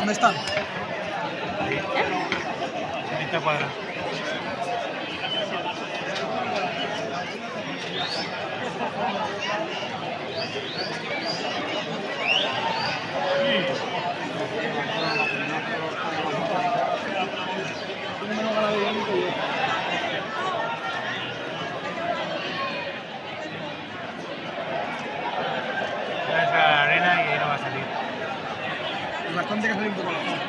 ¿Dónde están? Ahí. En esta cuadra. Vas a la arena y ahí no va a salir. Es bastante que salir un poco a la zona.